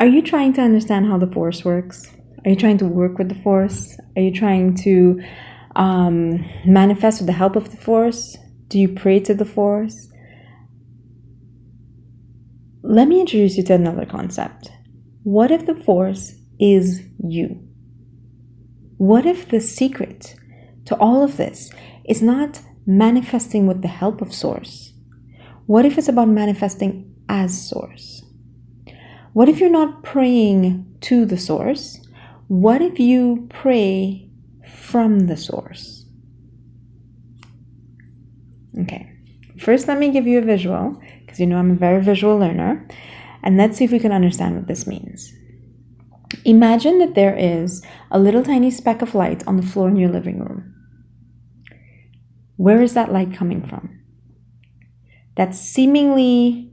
Are you trying to understand how the force works? Are you trying to work with the force? Are you trying to manifest with the help of the force? Do you pray to the force? Let me introduce you to another concept. What if the force is you? What if the secret to all of this is not manifesting with the help of source? What if it's about manifesting as source? What if you're not praying to the source? What if you pray from the source? Okay, first let me give you a visual, because you know I'm a very visual learner, and let's see if we can understand what this means. Imagine that there is a little tiny speck of light on the floor in your living room. Where is that light coming from? That seemingly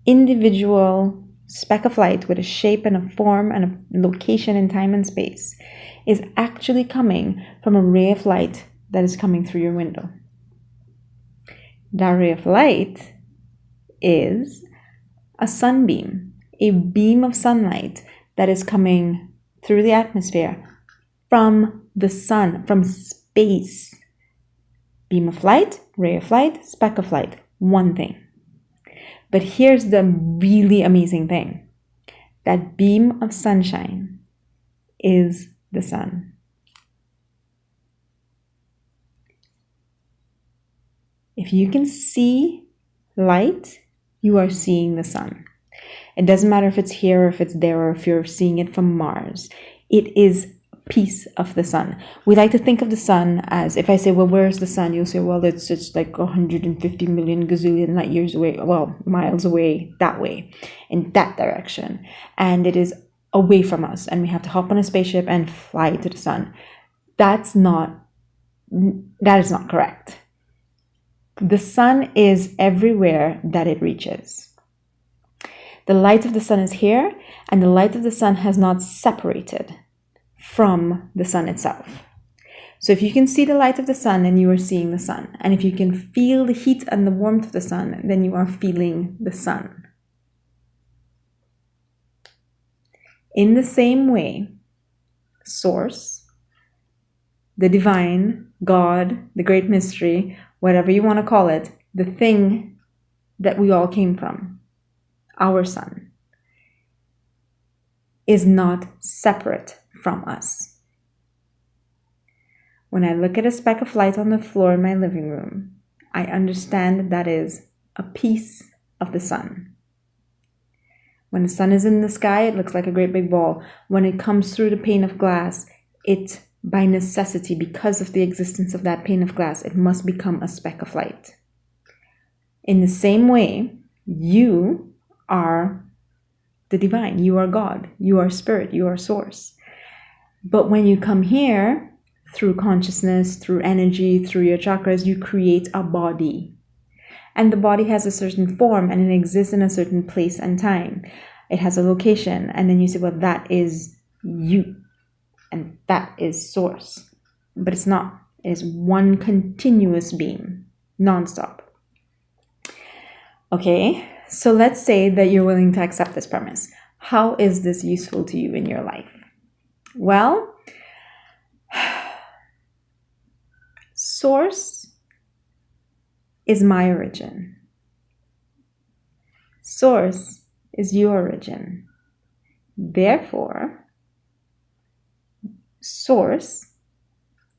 individual speck of light with a shape and a form and a location in time and space is actually coming from a ray of light that is coming through your window. That ray of light is a sunbeam, a beam of sunlight that is coming through the atmosphere from the sun, from space. Beam of light, ray of light, speck of light, one thing. But here's the really amazing thing. That beam of sunshine is the sun. If you can see light, you are seeing the sun. It doesn't matter if it's here or if it's there or if you're seeing it from Mars. It is a piece of the sun. We like to think of the sun as, if I say, well, where's the sun? You'll say, well, it's like 150 million gazillion light years away, well, miles away, that way, in that direction. And it is away from us. And we have to hop on a spaceship and fly to the sun. That is not correct. The sun is everywhere that it reaches. The light of the sun is here, and the light of the sun has not separated from the sun itself. So if you can see the light of the sun, then you are seeing the sun. And if you can feel the heat and the warmth of the sun, then you are feeling the sun. In the same way, Source, the divine, God, the great mystery, whatever you want to call it, the thing that we all came from, our sun, is not separate from us. When I look at a speck of light on the floor in my living room, I understand that is a piece of the sun. When the sun is in the sky, it looks like a great big ball. When it comes through the pane of glass, it, by necessity, because of the existence of that pane of glass, it must become a speck of light. In the same way, you are the divine, you are God, you are spirit, you are source. But when you come here, through consciousness, through energy, through your chakras, you create a body. And the body has a certain form and it exists in a certain place and time. It has a location, and then you say, well, that is you, and that is source. But it's not. It is one continuous beam, nonstop. Okay, so let's say that you're willing to accept this premise. How is this useful to you in your life? Well, Source is my origin. Source is your origin. Therefore, Source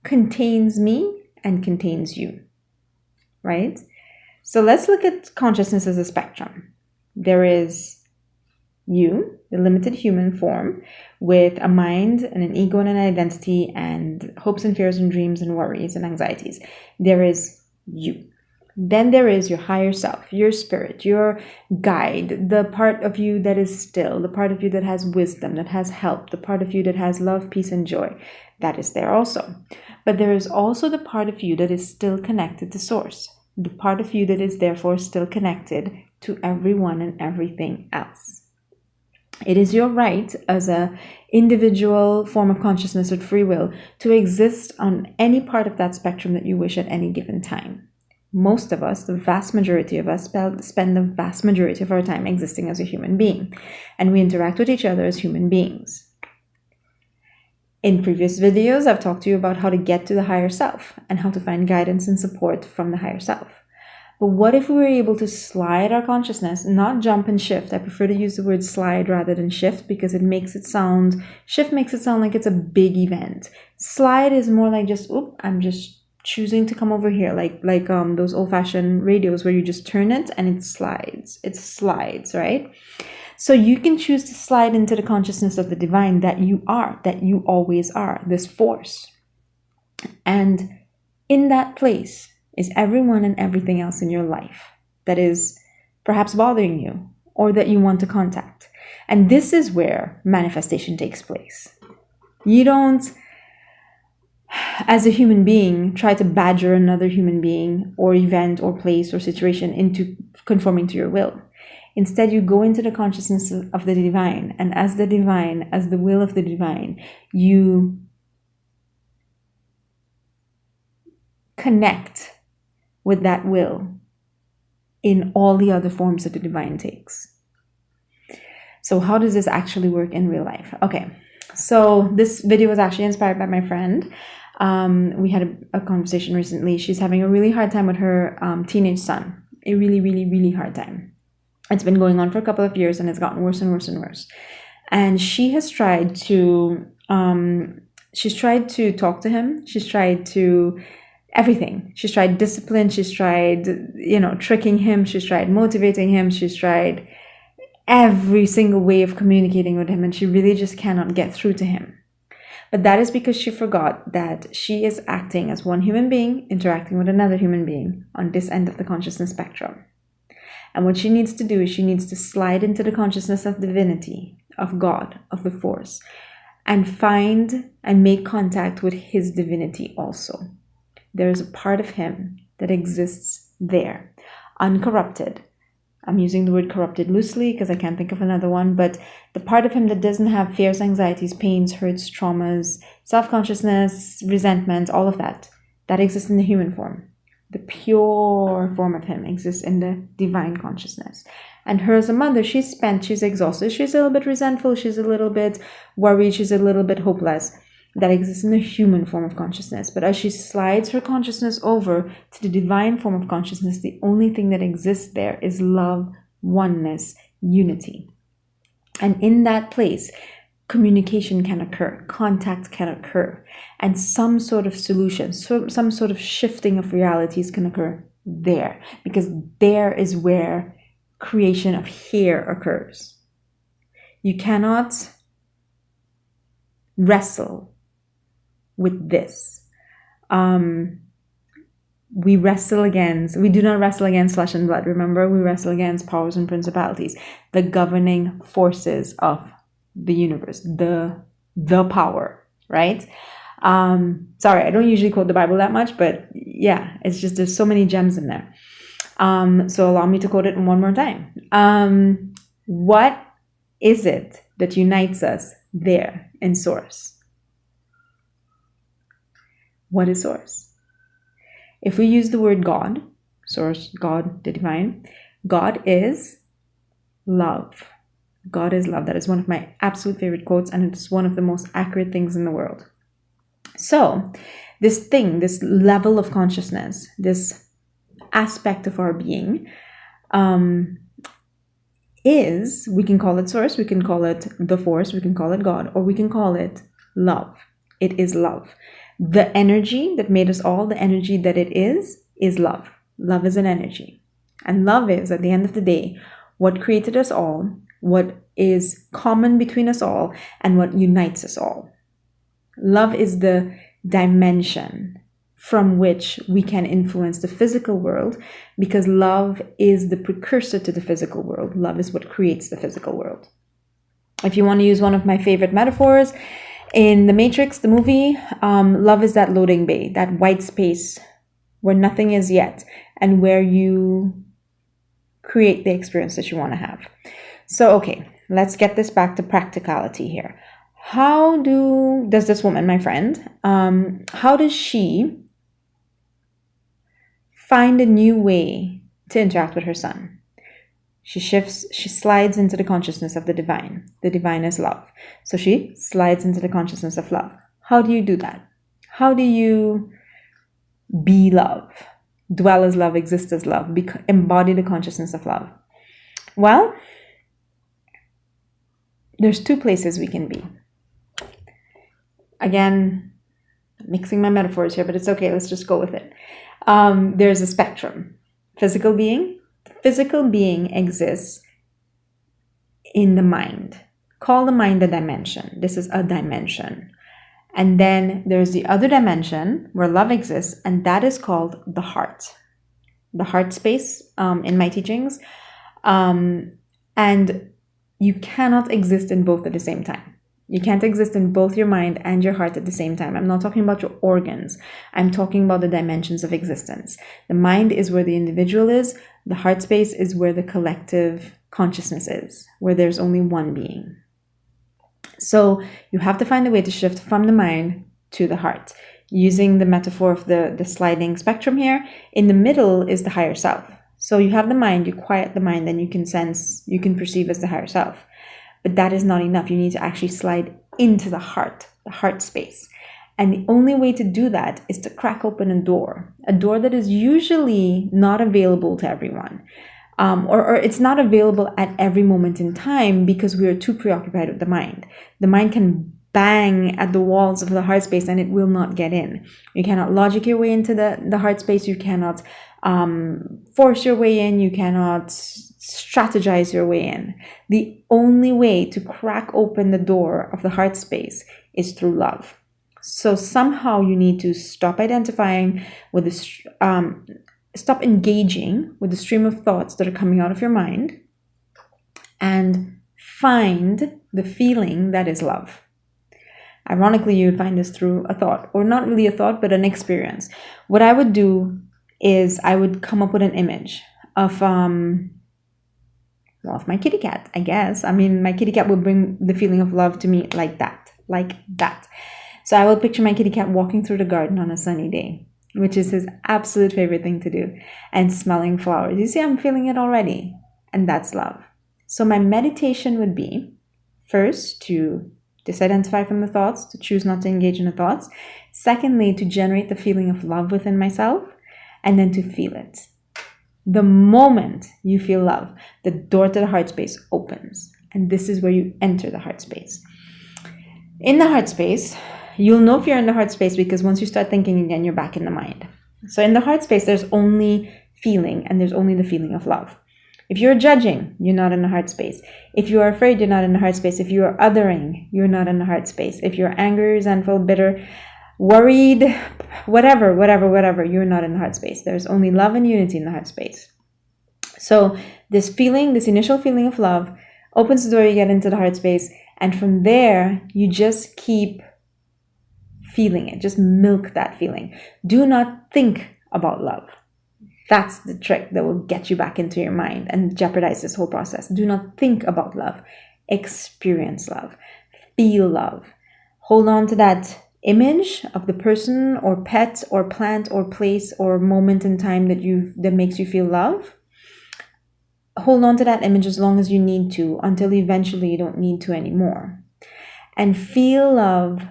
contains me and contains you, right? So let's look at consciousness as a spectrum. There is you, the limited human form, with a mind and an ego and an identity and hopes and fears and dreams and worries and anxieties. There is you. Then there is your higher self, your spirit, your guide, the part of you that is still, the part of you that has wisdom, that has help, the part of you that has love, peace, and joy. That is there also. But there is also the part of you that is still connected to Source, the part of you that is therefore still connected to everyone and everything else. It is your right as an individual form of consciousness with free will to exist on any part of that spectrum that you wish at any given time. most of us, the vast majority of us, spend the vast majority of our time existing as a human being, and we interact with each other as human beings. In previous videos, I've talked to you about how to get to the higher self and how to find guidance and support from the higher self. But what if we were able to slide our consciousness, not jump and shift? I prefer to use the word slide rather than shift because shift makes it sound like it's a big event. Slide is more like just, I'm just choosing to come over here, like those old-fashioned radios where you just turn it and it slides, right? So you can choose to slide into the consciousness of the divine that you are, that you always are, this force. And in that place is everyone and everything else in your life that is perhaps bothering you or that you want to contact. And this is where manifestation takes place. You don't, as a human being, try to badger another human being or event or place or situation into conforming to your will. Instead, you go into the consciousness of the divine, and as the divine, as the will of the divine, you connect with that will in all the other forms that the divine takes. So how does this actually work in real life? Okay, so this video was actually inspired by my friend. We had a conversation recently. She's having a really hard time with her teenage son. A really, really, really hard time. It's been going on for a couple of years and it's gotten worse and worse and worse. And she has tried to, talk to him. She's tried to everything. She's tried discipline. She's tried, tricking him. She's tried motivating him. She's tried every single way of communicating with him. And she really just cannot get through to him. But that is because she forgot that she is acting as one human being, interacting with another human being on this end of the consciousness spectrum. And what she needs to do is she needs to slide into the consciousness of divinity, of God, of the force, and find and make contact with his divinity also. There is a part of him that exists there, uncorrupted. I'm using the word corrupted loosely because I can't think of another one, but the part of him that doesn't have fears, anxieties, pains, hurts, traumas, self-consciousness, resentment, all of that exists in the human form. The pure form of him exists in the divine consciousness. And her as a mother, she's spent, she's exhausted, she's a little bit resentful, she's a little bit worried, she's a little bit hopeless. That exists in the human form of consciousness. But as she slides her consciousness over to the divine form of consciousness, the only thing that exists there is love, oneness, unity. And in that place, communication can occur, contact can occur, and some sort of solution, some sort of shifting of realities can occur there, because there is where creation of here occurs. You cannot wrestle with this. We do not wrestle against flesh and blood. Remember, we wrestle against powers and principalities, the governing forces of the universe, the power, right? Sorry, I don't usually quote the Bible that much, but yeah, it's just there's so many gems in there. So allow me to quote it one more time. What is it that unites us there in Source? What is Source? If we use the word God, Source, God, the divine, God is love. God is love. That is one of my absolute favorite quotes, and it's one of the most accurate things in the world. So this level of consciousness, this aspect of our being, we can call it Source, we can call it the Force, we can call it God, or we can call it love. It is love. The energy that made us all, the energy that it is love. Love is an energy. And love is, at the end of the day, what created us all, what is common between us all, and what unites us all. Love is the dimension from which we can influence the physical world, because love is the precursor to the physical world. Love is what creates the physical world. If you want to use one of my favorite metaphors, in The Matrix, the movie, love is that loading bay, that white space where nothing is yet, and where you create the experience that you want to have. So, okay, let's get this back to practicality here. How does this woman, my friend, how does she find a new way to interact with her son. She slides into the consciousness of the divine. The divine is love. So she slides into the consciousness of love. How do you do that? How do you be love? Dwell as love, exist as love, embody the consciousness of love. Well, there's two places we can be. Again, mixing my metaphors here, but it's okay. Let's just go with it. There's a spectrum. Physical being. Physical being exists in the mind. Call the mind a dimension. This is a dimension. And then there's the other dimension where love exists, and that is called the heart. The heart space in my teachings. And you cannot exist in both at the same time. You can't exist in both your mind and your heart at the same time. I'm not talking about your organs. I'm talking about the dimensions of existence. The mind is where the individual is. The heart space is where the collective consciousness is, where there's only one being. So you have to find a way to shift from the mind to the heart. Using the metaphor of the sliding spectrum here, in the middle is the higher self. So you have the mind, you quiet the mind, and you can sense, you can perceive as the higher self. But that is not enough. You need to actually slide into the heart space. And the only way to do that is to crack open a door that is usually not available to everyone. Or it's not available at every moment in time because we are too preoccupied with the mind. The mind can bang at the walls of the heart space and it will not get in. You cannot logic your way into the heart space. You cannot force your way in. You cannot strategize your way in. The only way to crack open the door of the heart space is through love. So somehow you need to stop identifying with stop engaging with the stream of thoughts that are coming out of your mind and find the feeling that is love. Ironically, you would find this through a thought, or not really a thought, but an experience. What I would do is I would come up with an image of my kitty cat, I guess. I mean, my kitty cat will bring the feeling of love to me like that. So I will picture my kitty cat walking through the garden on a sunny day, which is his absolute favorite thing to do, and smelling flowers. You see, I'm feeling it already, and that's love. So my meditation would be, first, to disidentify from the thoughts, to choose not to engage in the thoughts. Secondly, to generate the feeling of love within myself, and then to feel it. The moment you feel love, the door to the heart space opens, and this is where you enter the heart space. In the heart space, you'll know if you're in the heart space because once you start thinking again, you're back in the mind. So in the heart space, there's only feeling, and there's only the feeling of love. If you're judging, you're not in the heart space. If you are afraid, you're not in the heart space. If you are othering, you're not in the heart space. If you're angry, resentful, bitter, worried, whatever, you're not in the heart space. There's only love and unity in the heart space. So this initial feeling of love opens the door, you get into the heart space, and from there, you just keep feeling it. Just milk that feeling. Do not think about love. That's the trick that will get you back into your mind and jeopardize this whole process. Do not think about love. Experience love. Feel love. Hold on to that image of the person or pet or plant or place or moment in time that makes you feel love. Hold on to that image as long as you need to, until eventually you don't need to anymore. And feel love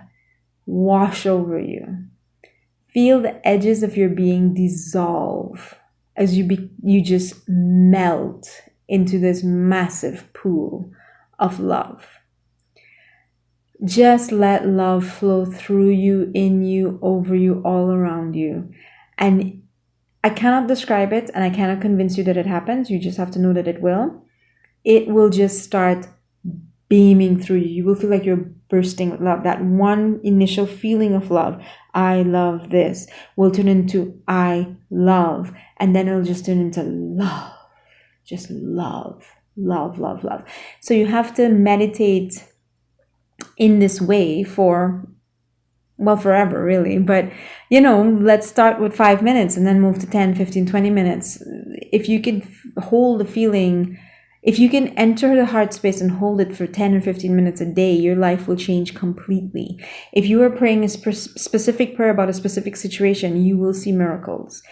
wash over you. Feel the edges of your being dissolve as you just melt into this massive pool of love. Just let love flow through you, in you, over you, all around you. And I cannot describe it, and I cannot convince you that it happens. You just have to know that it will. It will just start beaming through you. You will feel like you're bursting with love. That one initial feeling of love, I love this, will turn into I love. And then it'll just turn into love. Just love. Love, love, love. So you have to meditate in this way for, well, forever, really. But, let's start with 5 minutes and then move to 10, 15, 20 minutes. If you can hold the feeling, if you can enter the heart space and hold it for 10 or 15 minutes a day, your life will change completely. If you are praying a specific prayer about a specific situation, you will see miracles.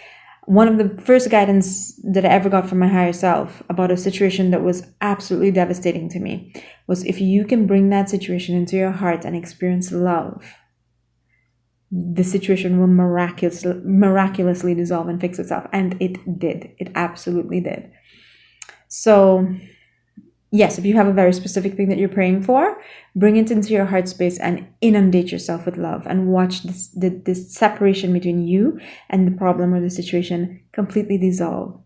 One of the first guidance that I ever got from my higher self about a situation that was absolutely devastating to me was, if you can bring that situation into your heart and experience love, the situation will miraculously dissolve and fix itself. And it did. It absolutely did. So yes, if you have a very specific thing that you're praying for, bring it into your heart space and inundate yourself with love, and watch this separation between you and the problem or the situation completely dissolve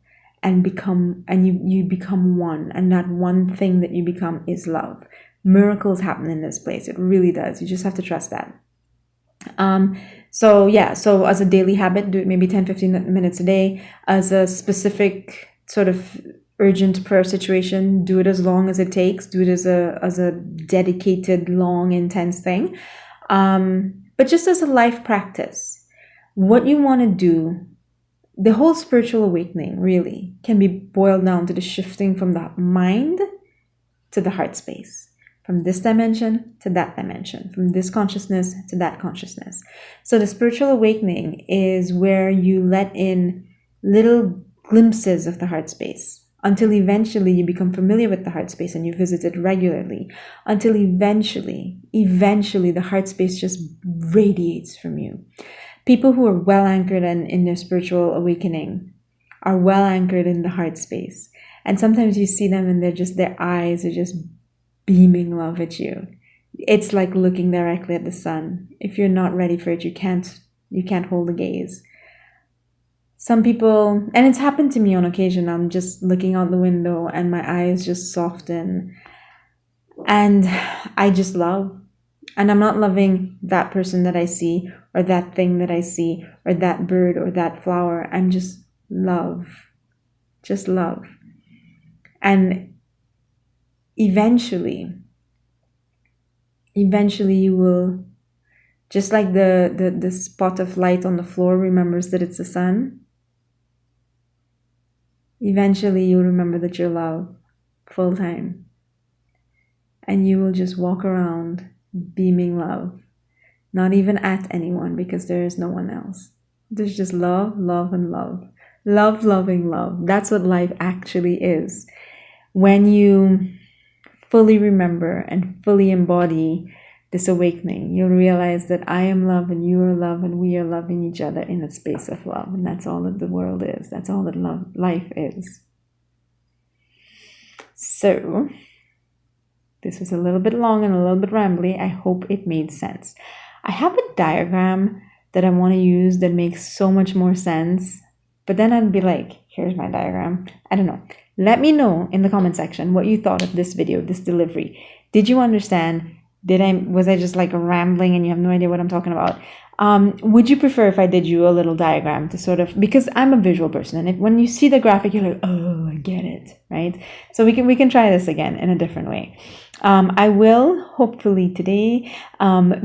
and you become one, and that one thing that you become is love. Miracles happen in this place. It really does. You just have to trust that. So as a daily habit, do it maybe 10-15 minutes a day. As a specific sort of urgent prayer situation, do it as long as it takes. Do it as a dedicated, long, intense thing. But just as a life practice, what you want to do, the whole spiritual awakening really can be boiled down to the shifting from the mind to the heart space, from this dimension to that dimension, from this consciousness to that consciousness. So the spiritual awakening is where you let in little glimpses of the heart space, until eventually you become familiar with the heart space and you visit it regularly, until eventually the heart space just radiates from you. People who are well anchored in their spiritual awakening are well anchored in the heart space. And sometimes you see them and their eyes are just beaming love at you. It's like looking directly at the sun. If you're not ready for it, you can't hold the gaze. Some people, and it's happened to me on occasion, I'm just looking out the window and my eyes just soften and I just love. And I'm not loving that person that I see, or that thing that I see, or that bird or that flower. I'm just love. Just love. And eventually you will, just like the spot of light on the floor remembers that it's the sun, eventually you'll remember that you're love full time. And you will just walk around beaming love, not even at anyone, because there is no one else. There's just love, love, and love. Love, loving love. That's what life actually is. When you fully remember and fully embody this awakening, you'll realize that I am love and you are love and we are loving each other in a space of love. And that's all that the world is. That's all that life is. So this was a little bit long and a little bit rambly. I hope it made sense. I have a diagram that I want to use that makes so much more sense, but then I'd be like, here's my diagram. I don't know. Let me know in the comment section what you thought of this video, this delivery. Did you understand? Was I just like rambling and you have no idea what I'm talking about? Would you prefer if I did you a little diagram to sort of, because I'm a visual person, and when you see the graphic, you're like, oh, I get it, right? So we can try this again in a different way. I will hopefully today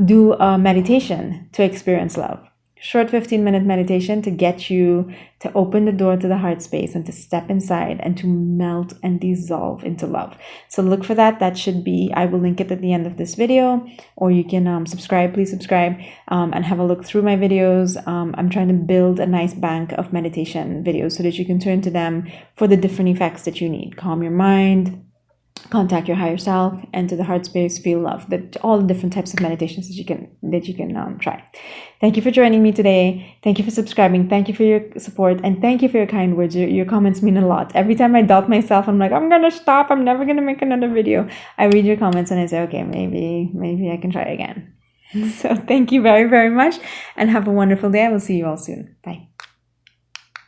do a meditation to experience love. Short 15-minute meditation to get you to open the door to the heart space and to step inside and to melt and dissolve into love. So look for that. That should be, I will link it at the end of this video, or you can subscribe, please subscribe, and have a look through my videos. I'm trying to build a nice bank of meditation videos so that you can turn to them for the different effects that you need. Calm your mind, contact your higher self, enter the heart space, feel love. That all the different types of meditations that you can try. Thank you for joining me today. Thank you for subscribing. Thank you for your support, and thank you for your kind words. Your comments mean a lot. Every time I doubt myself, I'm like, I'm gonna stop. I'm never gonna make another video. I read your comments and I say, okay, maybe I can try again. So thank you very, very much, and have a wonderful day. I will see you all soon. Bye.